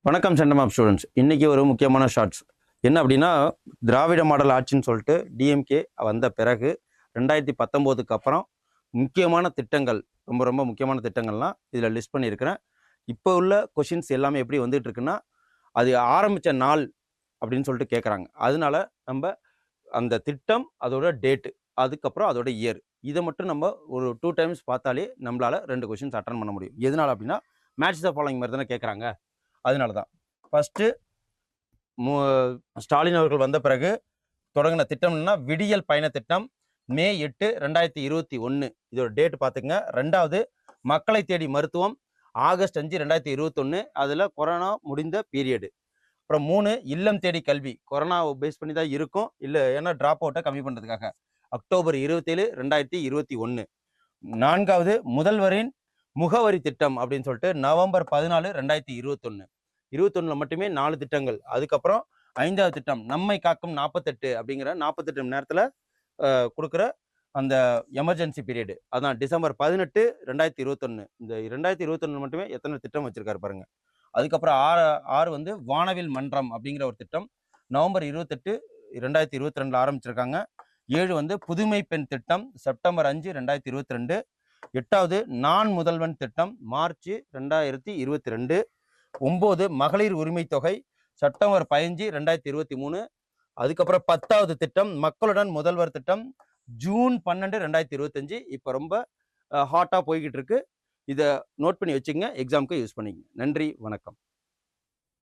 வணக்கம் centum students. இன்றைக்கி ஒரு முக்கியமான ஷார்ட்ஸ் என்ன அப்படின்னா, திராவிட மாடல் ஆட்சின்னு சொல்லிட்டு டிஎம்கே வந்த பிறகு 2019க்கு அப்புறம் முக்கியமான திட்டங்கள், ரொம்ப ரொம்ப முக்கியமான திட்டங்கள்லாம் இதில் லிஸ்ட் பண்ணியிருக்கிறேன். இப்போ உள்ள கொஷின்ஸ் எல்லாமே எப்படி வந்துட்டு இருக்குன்னா, அது ஆரம்பித்த நாள் அப்படின்னு சொல்லிட்டு கேட்குறாங்க. அதனால நம்ம அந்த திட்டம், அதோட டேட்டு, அதுக்கப்புறம் அதோட இயர், இதை மட்டும் நம்ம ஒரு 2 டைம்ஸ் பார்த்தாலே நம்மளால் 2 கொஷின்ஸ் அட்டன் பண்ண முடியும். எதனால் அப்படின்னா, மேட்ச் த ஃபாலோயிங் மாதிரி தானே கேட்குறாங்க. அதனால தான் ஃபஸ்ட்டு ஸ்டாலின் அவர்கள் வந்த பிறகு தொடங்கின திட்டம்னா விடியல் பயண திட்டம், மே 8, 2021. இதோட டேட் பார்த்துங்க. 2வது மக்களை தேடி மருத்துவம், ஆகஸ்ட் 5, 2021. அதில் கொரோனா முடிந்த பீரியடு. அப்புறம் 3 இல்லம் தேடி கல்வி, கொரோனா பேஸ் பண்ணி தான் இருக்கும், இல்லை ஏன்னா ட்ராப் அவுட்டை கம்மி பண்ணுறதுக்காக, அக்டோபர் 27, 2021. 4வது முதல்வரின் முகவரி திட்டம் அப்படின்னு சொல்லிட்டு நவம்பர் 14, 2021. 21 மட்டுமே 4 திட்டங்கள். அதுக்கப்புறம் 5வது திட்டம் நம்மை காக்கும் 48 அப்படிங்கிற 48 மணி நேரத்தில் கொடுக்குற அந்த எமர்ஜென்சி பீரியடு, அதான் டிசம்பர் 18, 2021. இந்த 2021 மட்டுமே எத்தனை திட்டம் வச்சிருக்காரு பாருங்க. அதுக்கப்புறம் 6 வந்து வானவில் மன்றம் அப்படிங்கிற ஒரு திட்டம், நவம்பர் 28, 2022 ஆரம்பிச்சிருக்காங்க. 7 வந்து புதுமை பெண் திட்டம், செப்டம்பர் 5, 2022. 8வது நான் முதல்வன் திட்டம், மார்ச் 2022. 9 மகளிர் உரிமை தொகை, செப்டம்பர் 15, 2023. அதுக்கப்புறம் 10வது திட்டம் மக்களுடன் முதல்வர் திட்டம், ஜூன் 12, 2025. இப்போ ரொம்ப ஹாட்டாக போய்கிட்டு இருக்கு. இதை நோட் பண்ணி வச்சுங்க, எக்ஸாமுக்கு யூஸ் பண்ணிங்க. நன்றி, வணக்கம்.